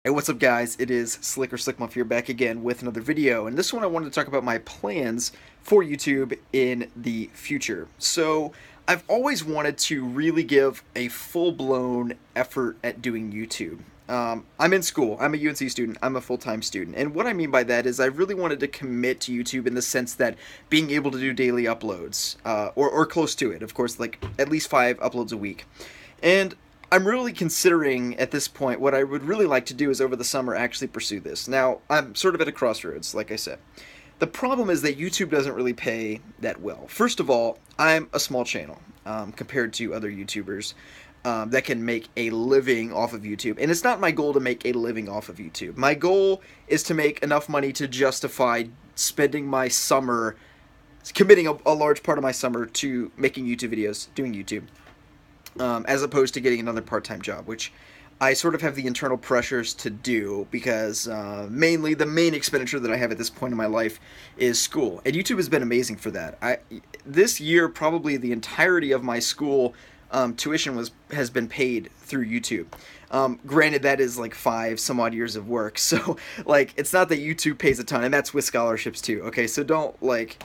Hey, what's up guys? It is Slick or Slickmuff here back again with another video, and this one I wanted to talk about my plans for YouTube in the future. So, I've always wanted to really give a full-blown effort at doing YouTube. I'm in school, I'm a UNC student, I'm a full-time student, and what I mean by that is I really wanted to commit to YouTube in the sense that being able to do daily uploads, or close to it, of course, like at least 5 uploads a week. And I'm really considering, at this point, what I would really like to do is over the summer actually pursue this. Now, I'm sort of at a crossroads, like I said. The problem is that YouTube doesn't really pay that well. First of all, I'm a small channel compared to other YouTubers that can make a living off of YouTube. And it's not my goal to make a living off of YouTube. My goal is to make enough money to justify spending my summer, committing a large part of my summer to making YouTube videos, doing YouTube. As opposed to getting another part-time job, which I sort of have the internal pressures to do because mainly the main expenditure that I have at this point in my life is school. And YouTube has been amazing for that. This year, probably the entirety of my school tuition has been paid through YouTube. Granted, that is like 5 some odd years of work, so like it's not that YouTube pays a ton, and that's with scholarships too. Okay, so don't like.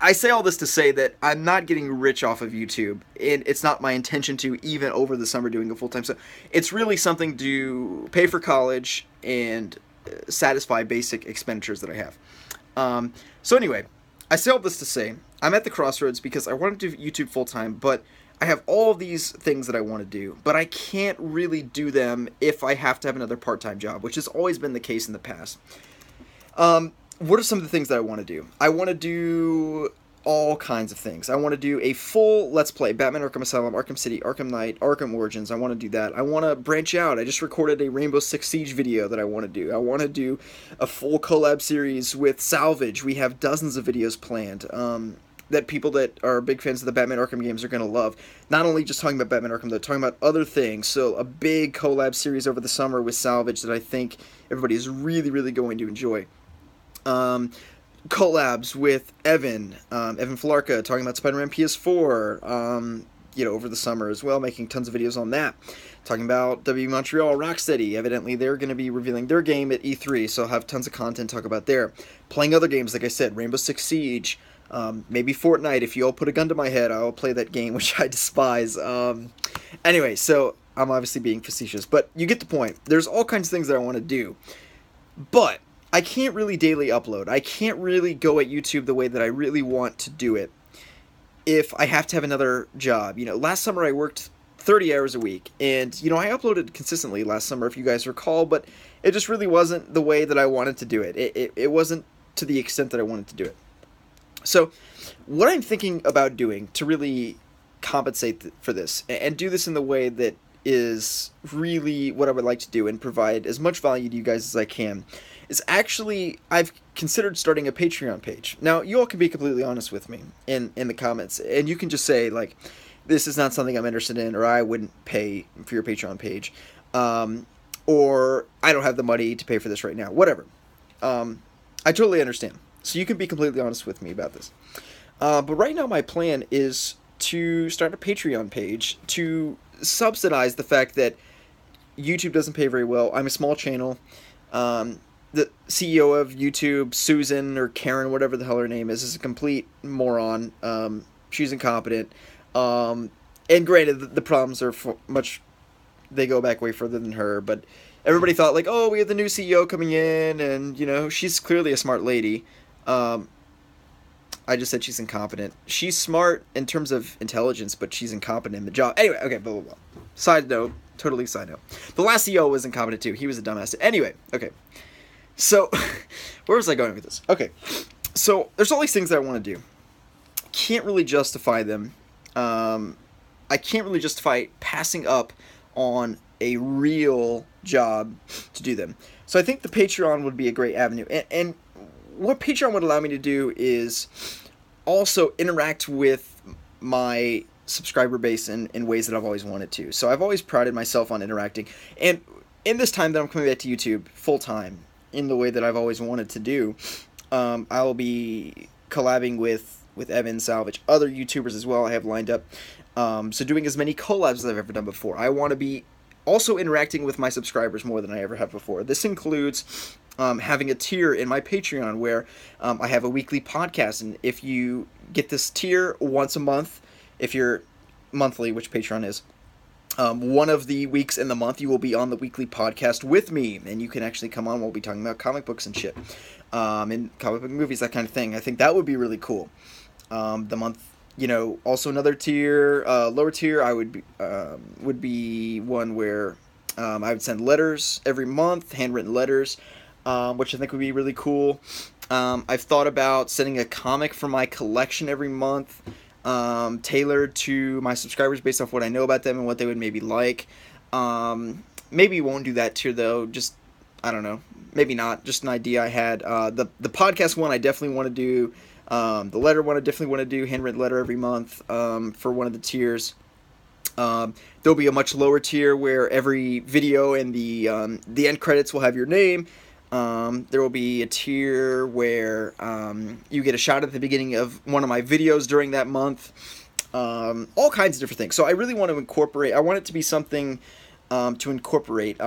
I say all this to say that I'm not getting rich off of YouTube, and it's not my intention to, even over the summer, doing a full-time. So it's really something to pay for college and satisfy basic expenditures that I have. So anyway, I say all this to say I'm at the crossroads because I want to do YouTube full-time, but I have all of these things that I want to do, but I can't really do them if I have to have another part-time job, which has always been the case in the past. What are some of the things that I want to do? I want to do all kinds of things. I want to do a full Let's Play, Batman Arkham Asylum, Arkham City, Arkham Knight, Arkham Origins. I want to do that. I want to branch out. I just recorded a Rainbow Six Siege video that I want to do. I want to do a full collab series with Salvage. We have dozens of videos planned that people that are big fans of the Batman Arkham games are going to love. Not only just talking about Batman Arkham, they're talking about other things. So a big collab series over the summer with Salvage that I think everybody is really, really going to enjoy. Collabs with Evan Falarka, talking about Spider-Man PS4, over the summer as well, making tons of videos on that. Talking about W Montreal, Rocksteady. Evidently, they're going to be revealing their game at E3, so I'll have tons of content to talk about there. Playing other games, like I said, Rainbow Six Siege, maybe Fortnite. If you all put a gun to my head, I'll play that game, which I despise. Anyway, so I'm obviously being facetious, but you get the point. There's all kinds of things that I want to do, but I can't really daily upload. I can't really go at YouTube the way that I really want to do it if I have to have another job. Last summer I worked 30 hours a week, and, I uploaded consistently last summer, if you guys recall, but it just really wasn't the way that I wanted to do it. It wasn't to the extent that I wanted to do it. So, what I'm thinking about doing to really compensate for this, and do this in the way that is really what I would like to do and provide as much value to you guys as I can, is actually, I've considered starting a Patreon page. Now, you all can be completely honest with me in the comments, and you can just say, like, this is not something I'm interested in, or I wouldn't pay for your Patreon page, or I don't have the money to pay for this right now, whatever. I totally understand. So you can be completely honest with me about this. But right now my plan is to start a Patreon page to subsidize the fact that YouTube doesn't pay very well. I'm a small channel. The CEO of YouTube, Susan or Karen, whatever the hell her name is a complete moron. She's incompetent. And granted, the problems are they go back way further than her, but everybody thought, like, oh, we have the new CEO coming in, and, she's clearly a smart lady. I just said she's incompetent. She's smart in terms of intelligence, but she's incompetent in the job. Anyway, okay, blah, blah, blah. Side note, totally side note. The last CEO was incompetent, too. He was a dumbass. Anyway, okay. So, where was I going with this? Okay, so there's all these things that I want to do. Can't really justify them. I can't really justify passing up on a real job to do them. So I think the Patreon would be a great avenue. And what Patreon would allow me to do is also interact with my subscriber base in ways that I've always wanted to. So I've always prided myself on interacting. And in this time that I'm coming back to YouTube full-time, in the way that I've always wanted to do, I'll be collabing with Evan, Salvage, other YouTubers as well I have lined up. So doing as many collabs as I've ever done before. I want to be also interacting with my subscribers more than I ever have before. This includes having a tier in my Patreon where I have a weekly podcast, and if you get this tier once a month, if you're monthly, which Patreon is, one of the weeks in the month you will be on the weekly podcast with me, and you can actually come on. We'll be talking about comic books and shit, and comic book movies, that kind of thing. I think that would be really cool. The month, also another tier, lower tier, I would be one where I would send letters every month, handwritten letters, which I think would be really cool. I've thought about sending a comic from my collection every month, tailored to my subscribers based off what I know about them and what they would maybe like. Maybe won't do that tier though, just, I don't know, maybe not, just an idea I had. The podcast one I definitely want to do. The letter one I definitely want to do, handwritten letter every month, for one of the tiers. There'll be a much lower tier where every video and the end credits will have your name. There will be a tier where you get a shout at the beginning of one of my videos during that month. All kinds of different things. So I really want to incorporate, I want it to be something to incorporate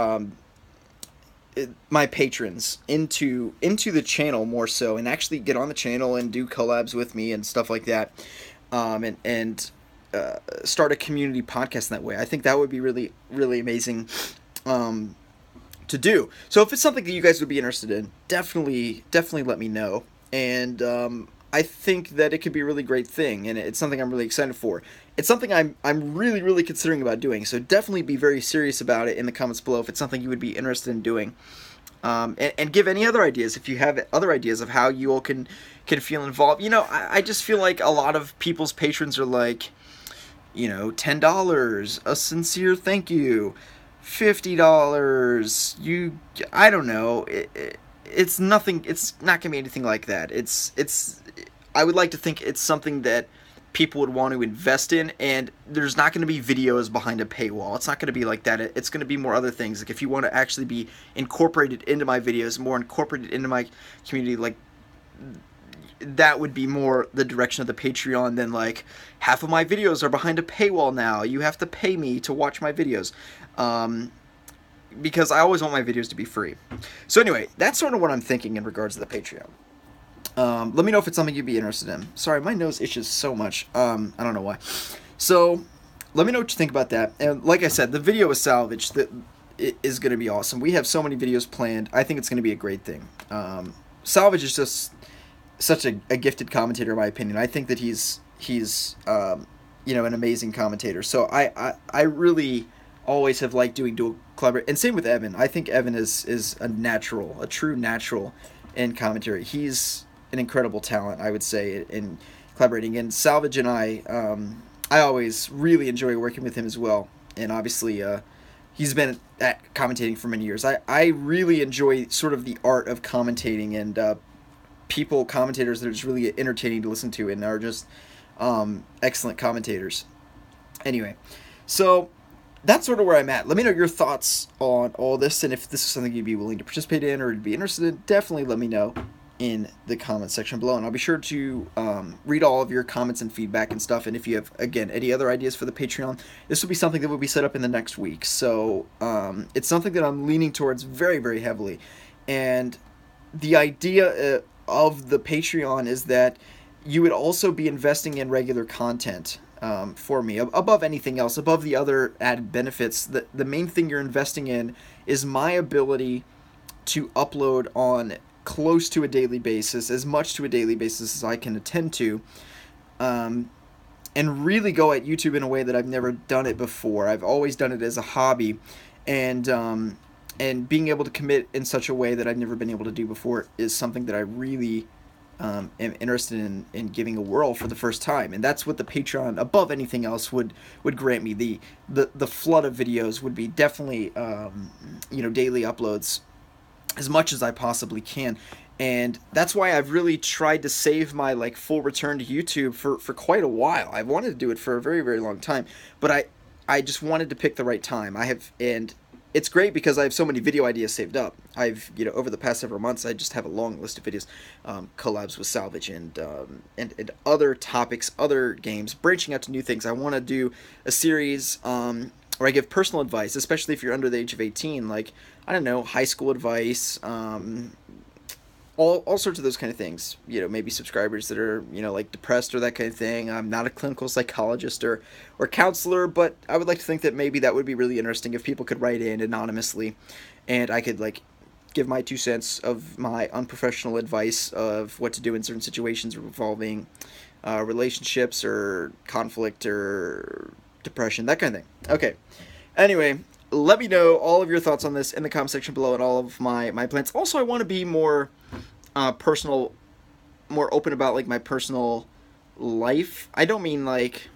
my patrons into the channel more so, and actually get on the channel and do collabs with me and stuff like that, and start a community podcast in that way. I think that would be really, really amazing to do. So if it's something that you guys would be interested in, definitely let me know. And I think that it could be a really great thing, and it's something I'm really excited for. It's something I'm really, really considering about doing, so definitely be very serious about it in the comments below if it's something you would be interested in doing. And give any other ideas if you have other ideas of how you all can feel involved. I just feel like a lot of people's patrons are like, $10, a sincere thank you, $50, I don't know, it's nothing, it's not gonna be anything like that. I would like to think it's something that people would want to invest in, and there's not going to be videos behind a paywall. It's not going to be like that. It's going to be more other things. Like if you want to actually be incorporated into my videos, more incorporated into my community, like that would be more the direction of the Patreon than like half of my videos are behind a paywall now. You have to pay me to watch my videos. Because I always want my videos to be free. So anyway, that's sort of what I'm thinking in regards to the Patreon. Let me know if it's something you'd be interested in. Sorry, my nose itches so much. I don't know why. So, let me know what you think about that. And like I said, the video with Salvage it is going to be awesome. We have so many videos planned. I think it's going to be a great thing. Salvage is just such a gifted commentator, in my opinion. I think that he's an amazing commentator. So I really always have liked doing dual collaboration. And same with Evan. I think Evan is a true natural in commentary. He's an incredible talent, I would say, in collaborating. And Salvage and I always really enjoy working with him as well. And obviously, he's been at commentating for many years. I really enjoy sort of the art of commentating, and commentators that are just really entertaining to listen to and are just excellent commentators. Anyway, so that's sort of where I'm at. Let me know your thoughts on all this, and if this is something you'd be willing to participate in or be interested in, definitely let me know in the comment section below, and I'll be sure to read all of your comments and feedback and stuff. And if you have, again, any other ideas for the Patreon, this will be something that will be set up in the next week. So it's something that I'm leaning towards very, very heavily. And the idea of the Patreon is that you would also be investing in regular content for me, above anything else, above the other added benefits. The main thing you're investing in is my ability to upload on close to a daily basis, as much to a daily basis as I can attend to, and really go at YouTube in a way that I've never done it before. I've always done it as a hobby, and being able to commit in such a way that I've never been able to do before is something that I really am interested in giving a whirl for the first time. And that's what the Patreon, above anything else, would grant me. The flood of videos would be definitely daily uploads, as much as I possibly can. And that's why I've really tried to save my full return to YouTube for quite a while. I've wanted to do it for a very, very long time, but I just wanted to pick the right time. And it's great because I have so many video ideas saved up. I've, over the past several months, I just have a long list of videos, collabs with Salvage and other topics, other games, branching out to new things. I want to do a series or I give personal advice, especially if you're under the age of 18, like, I don't know, high school advice, all sorts of those kind of things. Maybe subscribers that are, like depressed or that kind of thing. I'm not a clinical psychologist or counselor, but I would like to think that maybe that would be really interesting if people could write in anonymously and I could, like, give my 2 cents of my unprofessional advice of what to do in certain situations involving relationships or conflict or depression, that kind of thing. Okay. Anyway, let me know all of your thoughts on this in the comment section below and all of my plans. Also, I want to be more personal, more open about, like, my personal life. I don't mean, like,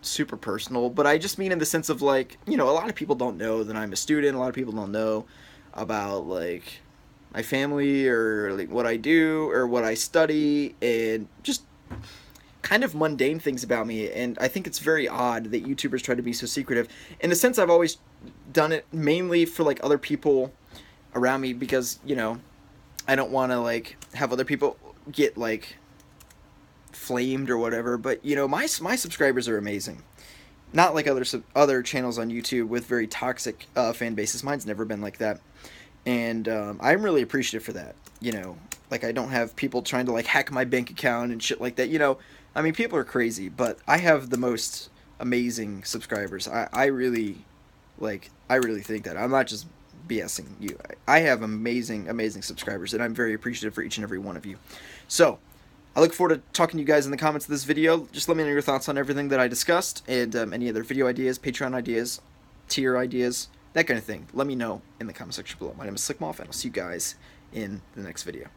super personal, but I just mean in the sense of, like, a lot of people don't know that I'm a student. A lot of people don't know about, like, my family or, like, what I do or what I study, and just kind of mundane things about me. And I think it's very odd that YouTubers try to be so secretive. In a sense, I've always done it mainly for, like, other people around me, because I don't want to, like, have other people get, like, flamed or whatever. But my subscribers are amazing. Not like other channels on YouTube with very toxic fan bases. Mine's never been like that, and I'm really appreciative for that. Like, I don't have people trying to, like, hack my bank account and shit like that. I mean, people are crazy, but I have the most amazing subscribers. I really think that. I'm not just BSing you. I have amazing subscribers, and I'm very appreciative for each and every one of you. So, I look forward to talking to you guys in the comments of this video. Just let me know your thoughts on everything that I discussed, and any other video ideas, Patreon ideas, tier ideas, that kind of thing. Let me know in the comment section below. My name is Slickmoff, and I'll see you guys in the next video.